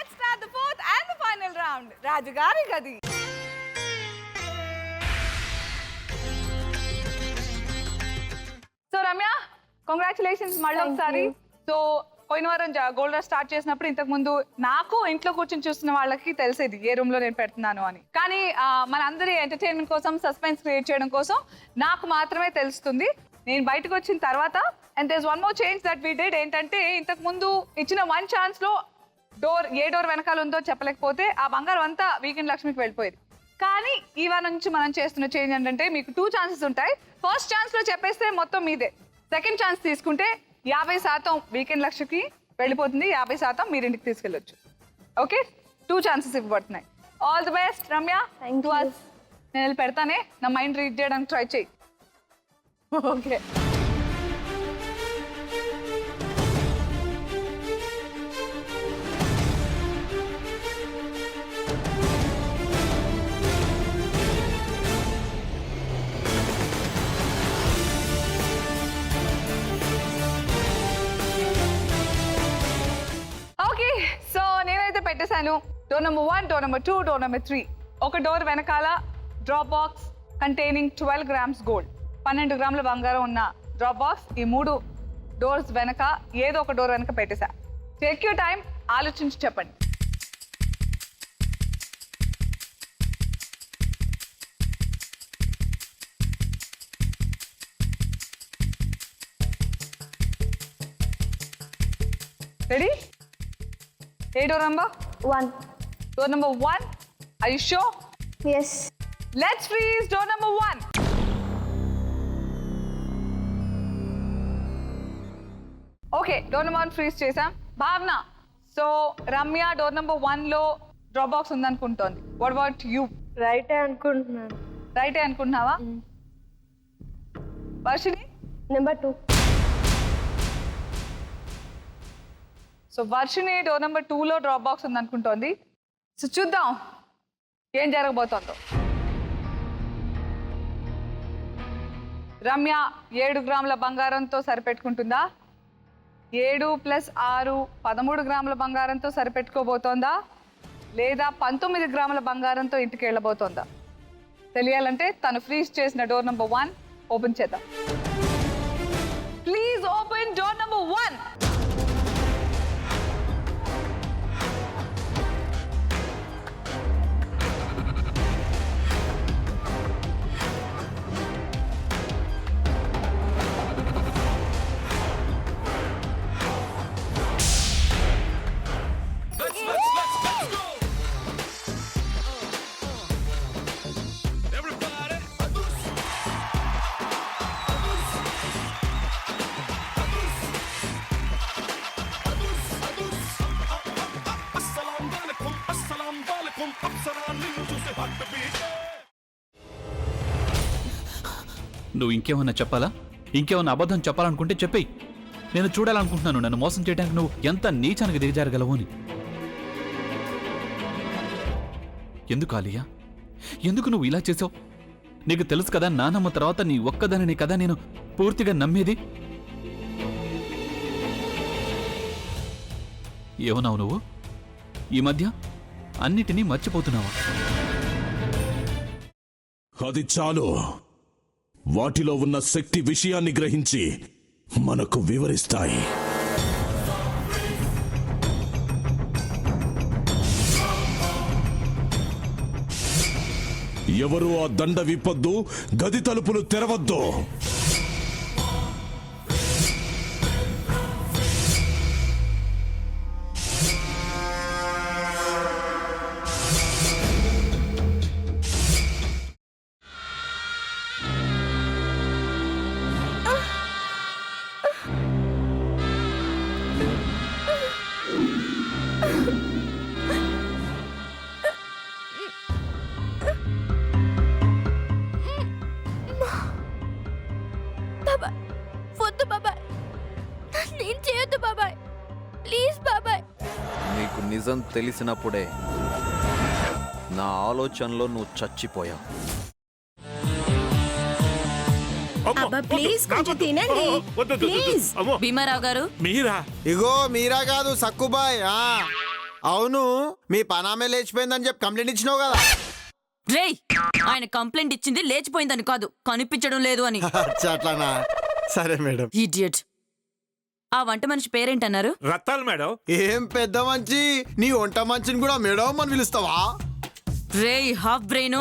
Let's start the fourth and the final round. Rajagari Gadi. So Ramya, congratulations మళ్ళీ ఒకసారి. So పోయిన వారం gold rush start చేసినప్పుడు ఇంతకు ముందు నాకు ఇంట్లో కూర్చొని చూస్తున్న వాళ్ళకి తెలిసేది ఏ రూమ్ లో నేను పెడుతున్నాను అని. కానీ మన అందరి ఎంటర్టైన్మెంట్ కోసం, సస్పెన్స్ క్రియేట్ చేయడం కోసం నాకు మాత్రమే తెలుస్తుంది. నేను బయటకు వచ్చిన తర్వాత and there is one more change that we did. ఏంటంటే ఇంతకు ముందు ఇచ్చిన 1 ఛాన్స్ లో ఏ డోర్ వెనకాల ఉందో చెప్పలేకపోతే ఆ బంగారం అంతా వీకెండ్ లక్ష్మికి వెళ్ళిపోయేది. కానీ ఈ వారం నుంచి మనం చేస్తున్న చేంజ్ ఏంటంటే మీకు 2 ఛాన్సెస్ ఉంటాయి. ఫస్ట్ ఛాన్స్ లో చెప్పేస్తే మొత్తం మీదే. సెకండ్ ఛాన్స్ తీసుకుంటే 50% వీకెండ్ లక్ష్మికి వెళ్ళిపోతుంది, 50% మీరు ఇంటికి తీసుకెళ్ళొచ్చు. ఓకే, 2 ఛాన్సెస్ ఇవ్వబడుతున్నాయి. All the best Ramya. నేను వెళ్ళి పెడతానే, నా మైండ్ రీడ్ చేయడానికి ట్రై చేయి. ఓకే. ఓకే, సో నేనైతే పెట్టేశాను door number 1, door number 2, door number 3. ఒక డోర్ వెనకాల drop box containing 12 grams gold, 12 గ్రాముల బంగారం ఉన్న డ్రాప్ బాక్స్. ఈ 3 డోర్స్ వెనక ఏదో ఒక డోర్ వెనక పెట్టేశా. టేక్ యూర్ టైం, ఆలోచించి చెప్పండి. Ready? A door number? 1. Door number 1. Are you sure? Yes. Let's freeze door number 1. Okay, door number 1 freeze చేసాం. భావన, సో రమ్య డోర్ నెంబర్ 1 లో డ్రాప్ బాక్స్ ఉందనుకుంటోంది. What about you? రైటే అనుకుంటున్నాను. రైటే అనుకుంటున్నావా? Varshini? Number 2. So Varshini door number 2 లో డ్రాప్ బాక్స్ ఉందనుకుంటోంది. సో చూద్దాం ఏం జరగబోతోందో. రమ్య 7 గ్రాముల బంగారంతో సరిపెట్టుకుంటుందా? 7 + 6 13 గ్రాముల బంగారంతో సరిపెట్టుకోబోతోందా? లేదా 19 గ్రాముల బంగారంతో ఇంటికి వెళ్ళబోతోందా? తెలియాలంటే తను ఫ్రీజ్ చేసిన డోర్ నెంబర్ 1 ఓపెన్ చేద్దాం. Please open door number 1. నువ్వు ఇంకేమన్నా చెప్పాలా? ఇంకేమన్నా అబద్ధం చెప్పాలనుకుంటే చెప్పేయి. నేను చూడాలనుకుంటున్నాను నన్ను మోసం చేయడానికి నువ్వు ఎంత నీచానికి దిగజారగలవు అని. ఎందుకు ఆలియా, ఎందుకు నువ్వు ఇలా చేసావు? నీకు తెలుసు కదా నానమ్మ తర్వాత నీ ఒక్కదానిని కదా నేను పూర్తిగా నమ్మేది. ఏమన్నావు నువ్వు? ఈ మధ్య అన్నిటినీ మర్చిపోతున్నావా? అది చాలు. వాటిలో ఉన్న శక్తి విషయాన్ని గ్రహించి మనకు వివరిస్తాయి. ఎవరు ఆ దండ విప్పొద్దు, గది తలుపులు తెరవద్దు. నిజం తెలిసినప్పుడే నా ఆలోచనలో నువ్వు చచ్చిపోయావు. ప్లీజ్ కొంచెం తినండి ప్లీజ్. భీమారావు గారు మీరా? ఇగో మీరా కాదు సక్కుబాయ్. అవును మీ పనామే లేచిపోయిందని చెప్పి కంప్లైంట్ ఇచ్చినావు కదా. రేయ్ ఆయన కంప్లైంట్ ఇచ్చింది లేచిపోయిందని కాదు, కనిపించడం లేదు అని. అచ్చా, అట్లానా? సరే మేడం. ఇడియట్. ఆ వంట మనిషి పేరేంటన్నారు? రత్తాలు మేడం. ఏం పెద్ద మంచి, నీ వంట మంచిని కూడా మేడం అని పిలుస్తావా? రేయ్ హాఫ్ బ్రెయిన్,